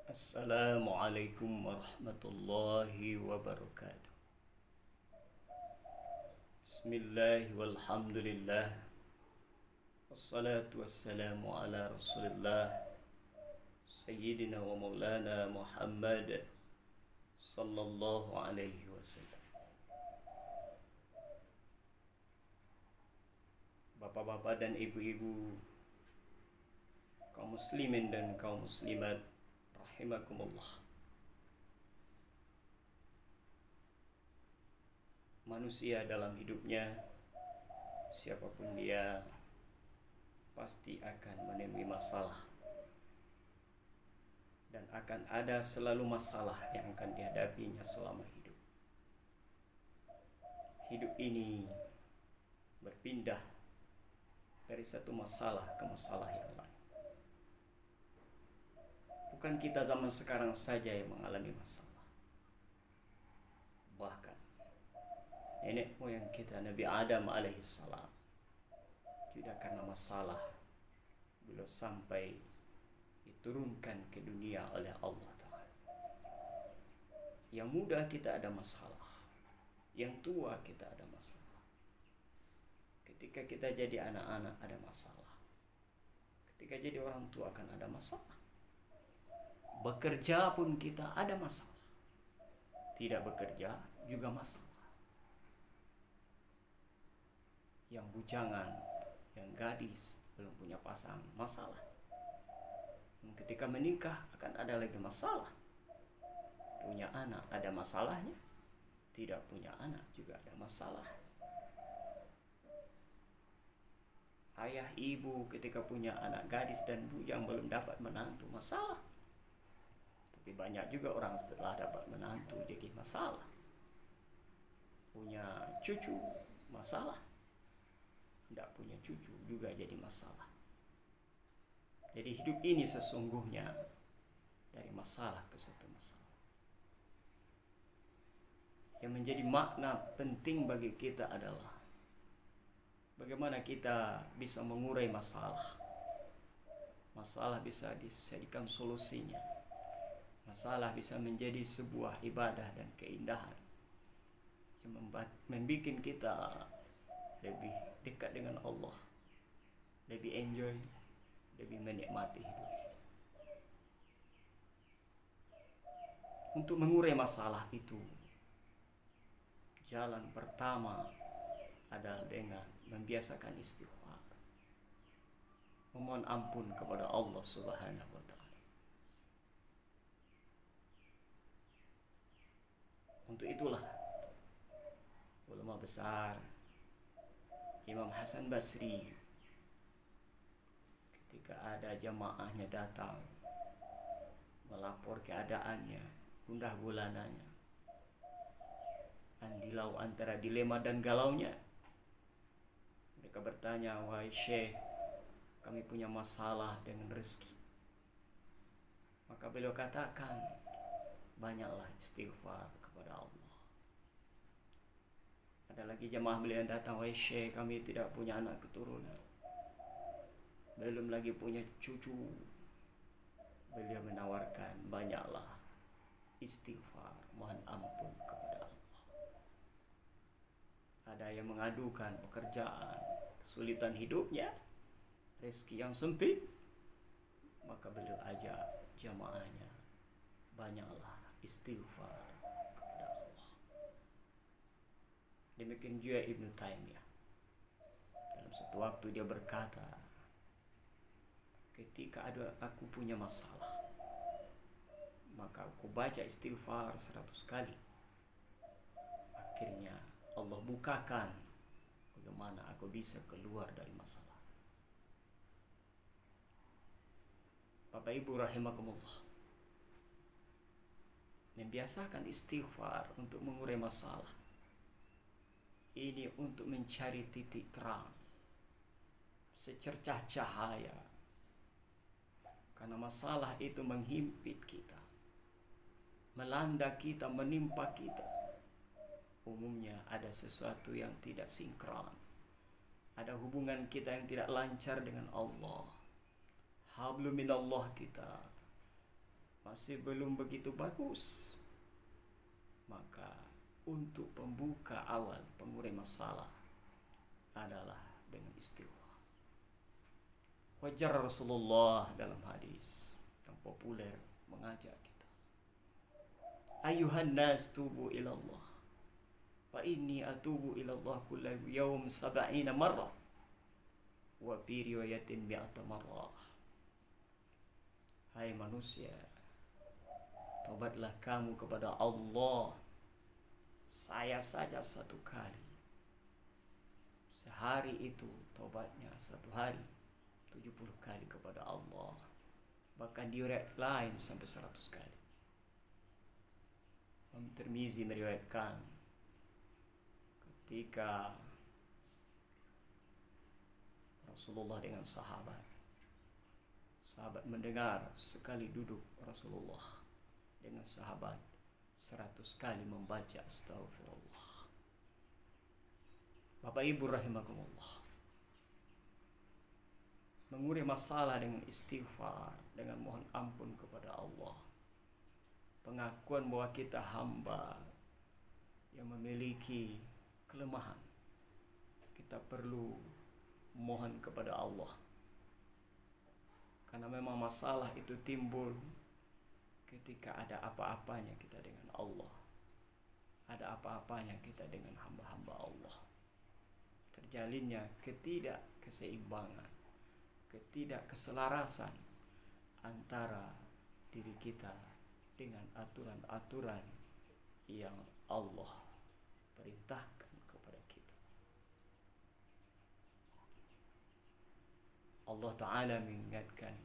Assalamualaikum warahmatullahi wabarakatuh. Bismillah walhamdulillah. Wassalatu wassalamu ala rasulillah Sayyidina wa maulana Muhammad sallallahu alaihi wasallam. Bapak-bapak dan ibu-ibu, kaum muslimin dan kaum muslimat rahimakumullah. Manusia dalam hidupnya, siapapun dia, pasti akan menemui masalah. Dan akan ada selalu masalah yang akan dihadapinya selama hidup. Hidup ini berpindah dari satu masalah ke masalah yang lain. Bukan kita zaman sekarang saja yang mengalami masalah. Bahkan nenek moyang kita Nabi Adam alaihissalam juga karena masalah beliau sampai diturunkan ke dunia oleh Allah Ta'ala. Yang muda kita ada masalah, yang tua kita ada masalah. Ketika kita jadi anak-anak ada masalah, ketika jadi orang tua akan ada masalah. Bekerja pun kita ada masalah. Tidak bekerja juga masalah. Yang bujangan, yang gadis, belum punya pasang, masalah. Dan ketika menikah akan ada lagi masalah. Punya anak ada masalahnya. Tidak punya anak juga ada masalah. Ayah ibu ketika punya anak gadis dan bujang belum dapat menantu, masalah. Tapi banyak juga orang setelah dapat menantu jadi masalah. Punya cucu, masalah. Tidak punya cucu juga jadi masalah. Jadi hidup ini sesungguhnya dari masalah ke satu masalah. Yang menjadi makna penting bagi kita adalah bagaimana kita bisa mengurai masalah. Masalah bisa dijadikan solusinya. Masalah bisa menjadi sebuah ibadah dan keindahan yang membuat kita lebih dekat dengan Allah, lebih enjoy, lebih menikmati hidup. Untuk mengurai masalah itu, jalan pertama adalah dengan membiasakan istighfar, memohon ampun kepada Allah Subhanahu wa Ta'ala. Untuk itulah ulama besar Imam Hasan Basri ketika ada jamaahnya datang melapor keadaannya, gundah gulananya, andilau antara dilema dan galaunya, mereka bertanya, "Wahai Syekh, kami punya masalah dengan rezeki." Maka beliau katakan, banyaklah istighfar kepada Allah. Ada lagi jemaah beliau yang datang, "Wahai Syekh, kami tidak punya anak keturunan, belum lagi punya cucu." Beliau menawarkan, banyaklah istighfar, mohon ampun kepada Allah. Ada yang mengadukan pekerjaan, kesulitan hidupnya, rezeki yang sempit, maka beliau ajak jamaahnya, banyaklah istighfar kepada Allah. Demikian juga Ibnu Taimiyah. Dalam satu waktu dia berkata, ketika aku punya masalah, maka aku baca istighfar 100 kali. Akhirnya Allah bukakan bagaimana aku bisa keluar dari masalah. Bapak Ibu rahimakumullah, membiasakan istighfar untuk mengurai masalah ini untuk mencari titik terang, secercah cahaya. Karena masalah itu menghimpit kita, melanda kita, menimpa kita. Umumnya ada sesuatu yang tidak sinkron, ada hubungan kita yang tidak lancar dengan Allah. Hablum minallah kita masih belum begitu bagus, maka untuk pembuka awal pengurai masalah adalah dengan istighfar. Wajar Rasulullah dalam hadis yang populer mengajak kita, ayuhan nas tubu ilallah fa inni atubu ilallah kulla yawm 70 marrah wa fi riwayatin 100 marrah. Hai manusia, tobatlah kamu kepada Allah saya saja 1 kali. Sehari itu tobatnya 1 hari 70 kali kepada Allah. Bahkan di riwayat lain sampai 100 kali. Imam Tirmizi meriwayatkan ketika Rasulullah dengan sahabat mendengar sekali duduk Rasulullah dengan sahabat 100 kali membaca astagfirullah. Bapak Ibu rahimakumullah, mengurai masalah dengan istighfar, dengan mohon ampun kepada Allah, pengakuan bahwa kita hamba yang memiliki kelemahan, kita perlu mohon kepada Allah. Karena memang masalah itu timbul ketika ada apa-apanya kita dengan Allah, ada apa-apanya kita dengan hamba-hamba Allah. Terjalinnya ketidakkeseimbangan, ketidakkeselarasan antara diri kita dengan aturan-aturan yang Allah perintahkan kepada kita. Allah Ta'ala mengingatkan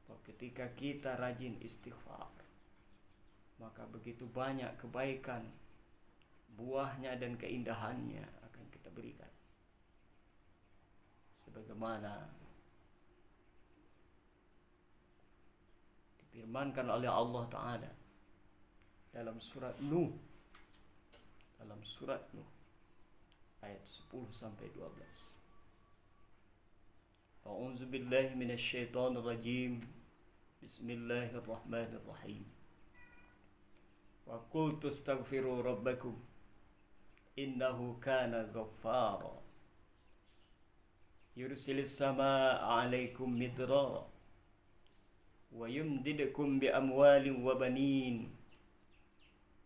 bahwa ketika kita rajin istighfar, maka begitu banyak kebaikan, buahnya dan keindahannya akan kita berikan. Sebagaimana difirmankan oleh Allah Ta'ala dalam surat Nuh, ayat 10 sampai 12. A'udzu billahi minasy syaithanir rajim. Bismillahirrahmanirrahim. Wa qultu astaghfiru rabbakum innahu kana ghaffara yursilis samaa'a 'alaikum midrara wa yumdidukum bi amwalin wa banin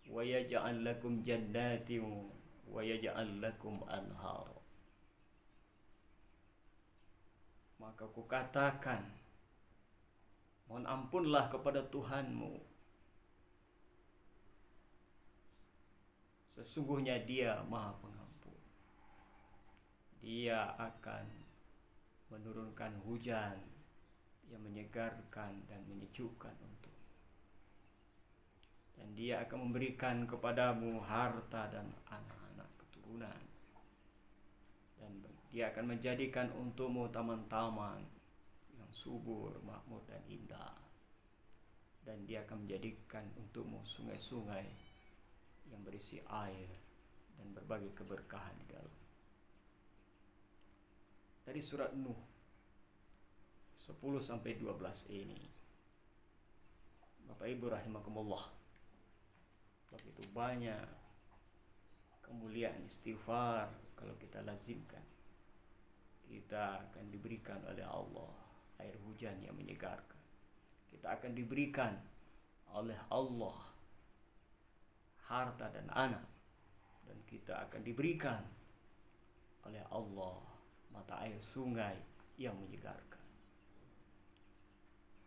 wa yaj'al lakum jannatin wa yaj'al lakum anhara. Maka kukatakan, mohon ampunlah kepada Tuhanmu, sesungguhnya Dia Maha Pengampun. Dia akan menurunkan hujan yang menyegarkan dan menyejukkan untuk, dan Dia akan memberikan kepadamu harta dan anak-anak keturunan, dan Dia akan menjadikan untukmu taman-taman yang subur, makmur dan indah, dan Dia akan menjadikan untukmu sungai-sungai yang berisi air dan berbagai keberkahan di dalam. Dari surat Nuh 10 sampai 12 ini, Bapak Ibu rahimakumullah, begitu banyak kemuliaan istighfar. Kalau kita lazimkan, kita akan diberikan oleh Allah air hujan yang menyegarkan. Kita akan diberikan oleh Allah harta dan anak, dan kita akan diberikan oleh Allah mata air sungai yang menyegarkan.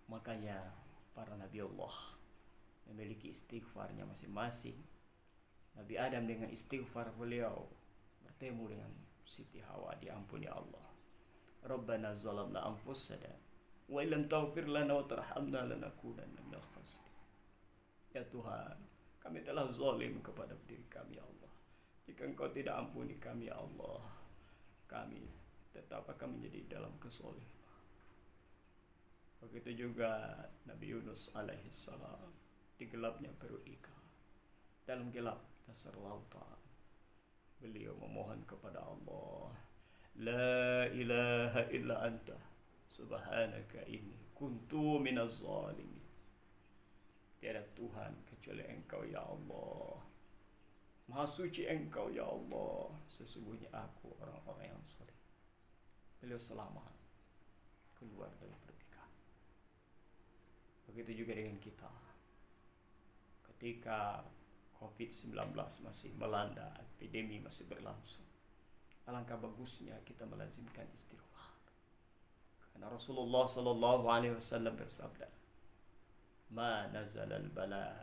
Makanya para Nabi Allah memiliki istighfarnya masing-masing. Nabi Adam dengan istighfar beliau bertemu dengan Siti Hawa, diampuni Allah. Rabbana zalamna anfusana wa illam taghfir lana wa tarhamna lanakunanna minal khasirin. Ya Tuhan, kami telah zalim kepada diri kami ya Allah. Jika Engkau tidak ampuni kami ya Allah, kami tetap akan menjadi dalam kesolihan. Begitu juga Nabi Yunus alaihissalam di gelapnya perut ikan, dalam gelap dasar lautan, beliau memohon kepada Allah, La ilaha illa anta subhanaka inni kuntu minaz zalimin. Tiada Tuhan kecuali Engkau ya Allah. Maha suci Engkau ya Allah. Sesungguhnya aku orang-orang yang saleh. Beliau selamat keluar dari pernikahan. Begitu juga dengan kita. Ketika COVID-19 masih melanda, epidemi masih berlangsung, alangkah bagusnya kita melazimkan istighfar. Karena Rasulullah sallallahu alaihi wasallam bersabda, "Ma nazala al-bala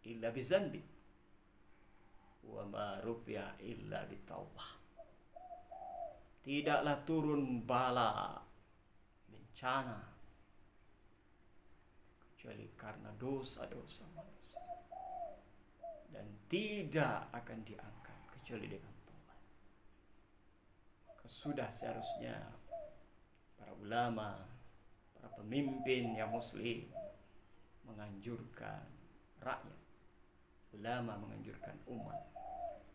illa bi zanbi wa ma rufi'a illa bi taubah." Tidaklah turun bala, bencana, kecuali karena dosa-dosa manusia, dan tidak akan diangkat kecuali dengan taubat. Maka sudah seharusnya para ulama, para pemimpin yang muslim menganjurkan rakyat, ulama menganjurkan umat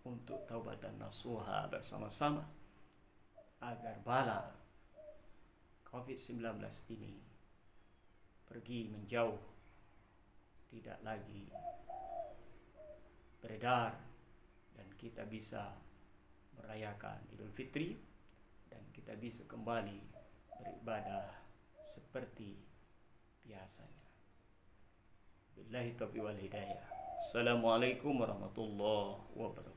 untuk taubat dan nasuha bersama-sama agar bala COVID-19 ini pergi menjauh, tidak lagi beredar, dan kita bisa merayakan Idul Fitri dan kita bisa kembali beribadah seperti biasanya. Billahi taufiq wal hidayah. Assalamualaikum warahmatullahi wabarakatuh.